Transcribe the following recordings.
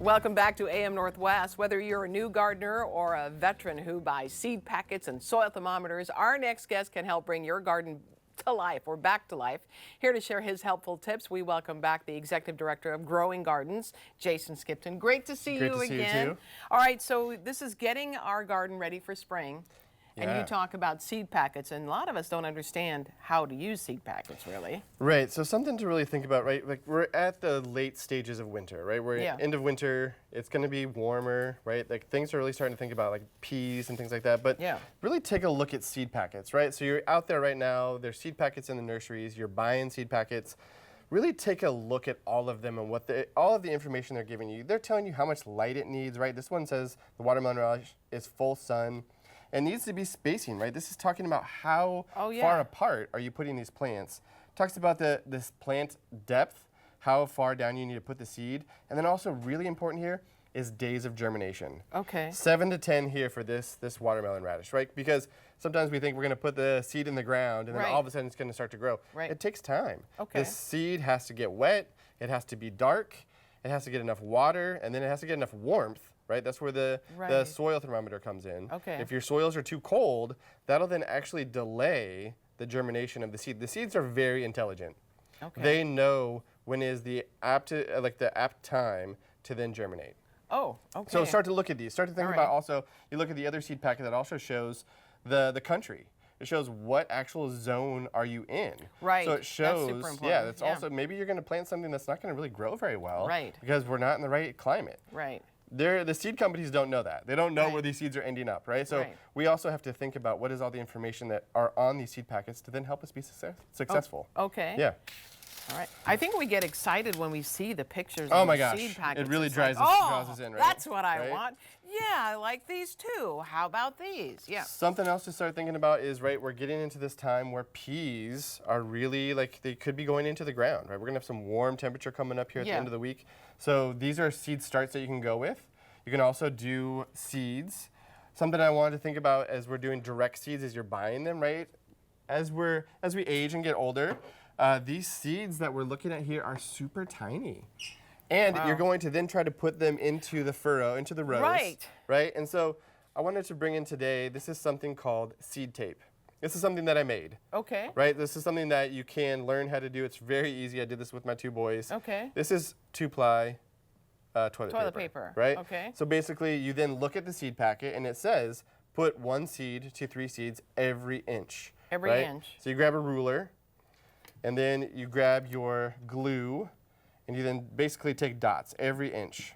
Welcome back to AM Northwest. Whether you're a new gardener or a veteran who buys seed packets and soil thermometers, our next guest can help bring your garden to life or back to life. Here to share his helpful tips, we welcome back the Executive Director of Growing Gardens, Jason Skipton. Great to see you again. Great to see you too. All right, so this is getting our garden ready for spring. And you talk about seed packets, and a lot of us don't understand how to use seed packets, really. Right, so something to really think about, right? Like, we're at the late stages of winter, right? We're at the end of winter, it's gonna be warmer, right? Like, things are really starting to think about, like, peas and things like that, but really take a look at seed packets, right? So you're out there right now, there's seed packets in the nurseries, you're buying seed packets. Really take a look at all of them and what all of the information they're giving you. They're telling you how much light it needs, right? This one says the watermelon relish is full sun. It needs to be spacing, right? This is talking about how far apart are you putting these plants. Talks about this plant depth, how far down you need to put the seed. And then also really important here is days of germination. Okay. 7 to 10 here for this watermelon radish, right? Because sometimes we think we're gonna put the seed in the ground and then all of a sudden it's gonna start to grow. Right. It takes time. Okay. The seed has to get wet, it has to be dark, it has to get enough water, and then it has to get enough warmth. Right, that's where the soil thermometer comes in. Okay. If your soils are too cold, that'll then actually delay the germination of the seed. The seeds are very intelligent. Okay. They know when is the apt time to then germinate. Oh, okay. So start to look at these. Start to think about also, you look at the other seed packet that also shows the country. It shows what actual zone are you in. Right. So it shows, that's super important. That's also, maybe you're gonna plant something that's not gonna really grow very well. Right. Because we're not in the right climate. Right. The seed companies don't know that. They don't know where these seeds are ending up, right? So we also have to think about what is all the information that are on these seed packets to then help us be successful. Oh, okay. Yeah. All right. I think we get excited when we see the pictures of the gosh. seed packets. It really draws us in, right? That's what I want. Yeah, I like these too. How about these? Yeah. Something else to start thinking about is, right, we're getting into this time where peas are really, like, they could be going into the ground, right? We're going to have some warm temperature coming up here at the end of the week. So these are seed starts that you can go with. You can also do seeds. Something I wanted to think about as we're doing direct seeds is you're buying them, right? As we age and get older, these seeds that we're looking at here are super tiny. And you're going to then try to put them into the furrow, into the rows. Right. Right? And so I wanted to bring in today, this is something called seed tape. This is something that I made. Okay. Right? This is something that you can learn how to do. It's very easy. I did this with my 2 boys. Okay. This is 2-ply toilet paper. Right? Okay. So basically, you then look at the seed packet, and it says, put 1 seed to 3 seeds every inch. Every inch. So you grab a ruler, and then you grab your glue, and you then basically take dots every inch.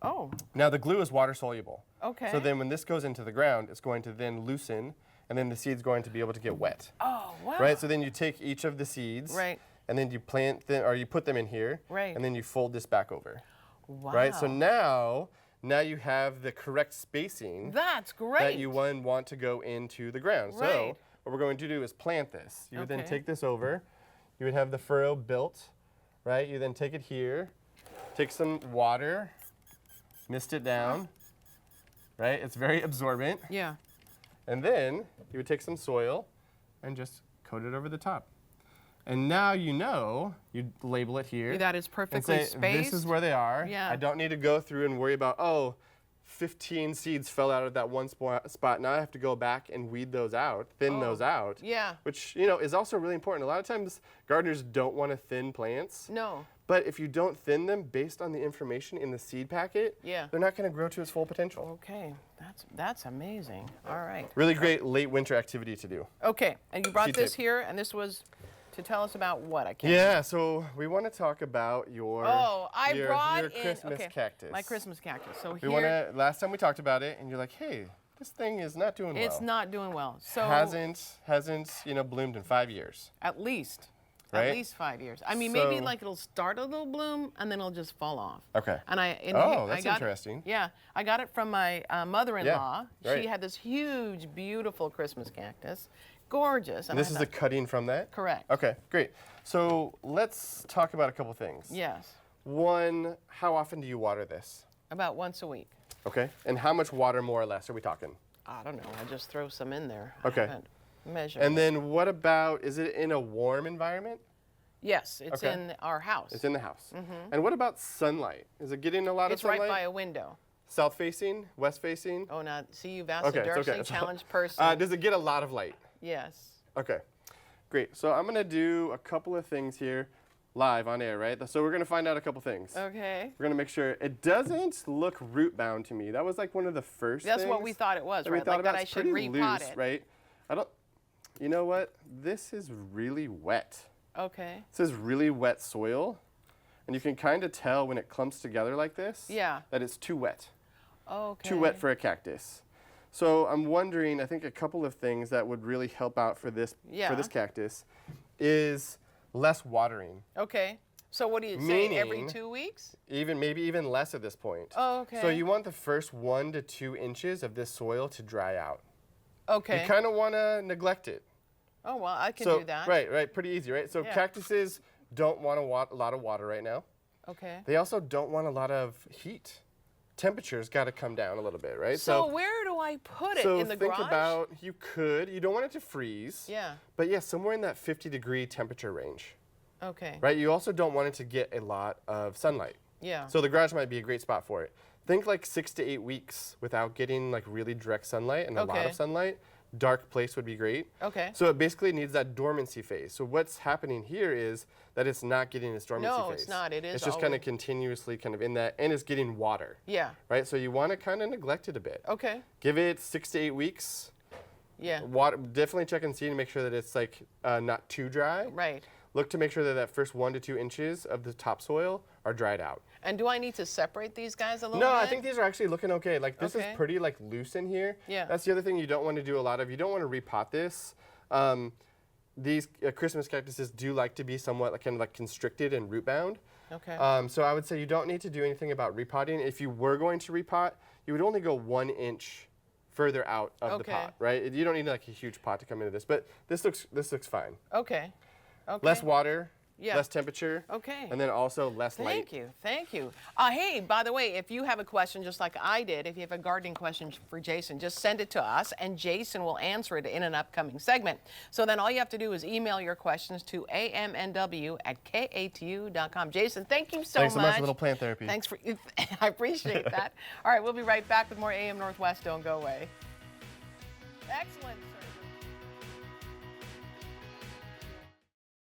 Oh. Now, the glue is water soluble. Okay. So then when this goes into the ground, it's going to then loosen, and then the seed's going to be able to get wet. Oh, wow. Right? So then you take each of the seeds, and then you plant them, or you put them in here, and then you fold this back over. Wow. Right? So now you have the correct spacing. That's great. That you want to go into the ground. Right. So what we're going to do is plant this. You would then take this over. You would have the furrow built, right? You then take it here, take some water, mist it down, right? It's very absorbent. Yeah. And then you would take some soil and just coat it over the top. And now you label it here. That is perfectly spaced. This is where they are. Yeah. I don't need to go through and worry about, 15 seeds fell out of that one spot. Now I have to go back and weed those out, thin those out. Yeah. Which, is also really important. A lot of times gardeners don't want to thin plants. No. But if you don't thin them based on the information in the seed packet, they're not going to grow to its full potential. Okay. That's amazing. All right. Really great late winter activity to do. Okay. And you brought this here, and this was to tell us about what? I can't. Yeah, so we want to talk about your Christmas cactus. My Christmas cactus. So here. Last time we talked about it, and you're like, hey, this thing is not doing well. It's not doing well. So hasn't bloomed in 5 years. At least. Right? At least 5 years. I mean, maybe like it'll start a little bloom and then it'll just fall off. Okay. And that's interesting. Yeah, I got it from my mother-in-law. Yeah, she had this huge, beautiful Christmas cactus. Gorgeous. And this is a cutting from that? Correct. Okay, great. So let's talk about a couple things. Yes. One, how often do you water this? About once a week. Okay. And how much water more or less are we talking? I don't know. I just throw some in there. Okay. I haven't measured. And then what about, is it in a warm environment? Yes, it's Okay. in our house. It's in the house. And what about sunlight? Is it getting a lot of It's sunlight? right by a window. South facing, west facing? Oh, now, see, you've asked Okay, a it's Dursley okay. challenged person. Does it get a lot of light? Yes. Okay, great. So I'm gonna do a couple of things here live on air, right? So we're gonna find out a couple things. Okay. We're gonna make sure it doesn't look root bound to me. That was like one of the first That's things what we thought it was, that we right? thought Like that about. I It's should pretty repot loose, it. right? You know what? This is really wet. Okay. This is really wet soil. And you can kind of tell when it clumps together like this that it's too wet. Okay. Too wet for a cactus. So I'm wondering, I think a couple of things that would really help out for this cactus is less watering. Okay. So what do you say, every 2 weeks? Maybe even less at this point. Oh, okay. So you want the first 1 to 2 inches of this soil to dry out. Okay. You kind of want to neglect it. Oh, well, I can So, do that. right, pretty easy, right? So cactuses don't want a lot of water right now. Okay. They also don't want a lot of heat. Temperature's got to come down a little bit, right? So where do I put it? In the garage? So think about, you don't want it to freeze. Yeah. But yeah, somewhere in that 50-degree temperature range, Okay. right? You also don't want it to get a lot of sunlight. Yeah. So the garage might be a great spot for it. Think like 6 to 8 weeks without getting like really direct sunlight and a lot of sunlight. Dark place would be great. Okay. So it basically needs that dormancy phase. So what's happening here is that it's not getting its dormancy phase. No, it's not. It is It's just kind of continuously kind of in that, and it's getting water. Yeah. Right? So you want to kind of neglect it a bit. Okay. Give it 6 to 8 weeks. Yeah. Water, definitely check and see to make sure that it's like not too dry. Right. Look to make sure that that first 1 to 2 inches of the topsoil are dried out. And do I need to separate these guys a little bit? No, I think these are actually looking okay. Like this is Okay. pretty like loose in here. Yeah. That's the other thing you don't want to do a lot of. You don't want to repot this. These Christmas cactuses do like to be somewhat like, kind of like constricted and root bound. Okay. So I would say you don't need to do anything about repotting. If you were going to repot, you would only go 1 inch further out of the pot, right? You don't need like a huge pot to come into this, but this looks fine. Okay. Okay. Less water, Yeah. less temperature, Okay. and then also less light. Thank you. Thank you. Hey, by the way, if you have a question just like I did, if you have a gardening question for Jason, just send it to us and Jason will answer it in an upcoming segment. So then all you have to do is email your questions to amnw@katu.com. Jason, thank you so much. Thanks so much for a little plant therapy. Thanks for, I appreciate that. All right, we'll be right back with more AM Northwest. Don't go away. Excellent, sir.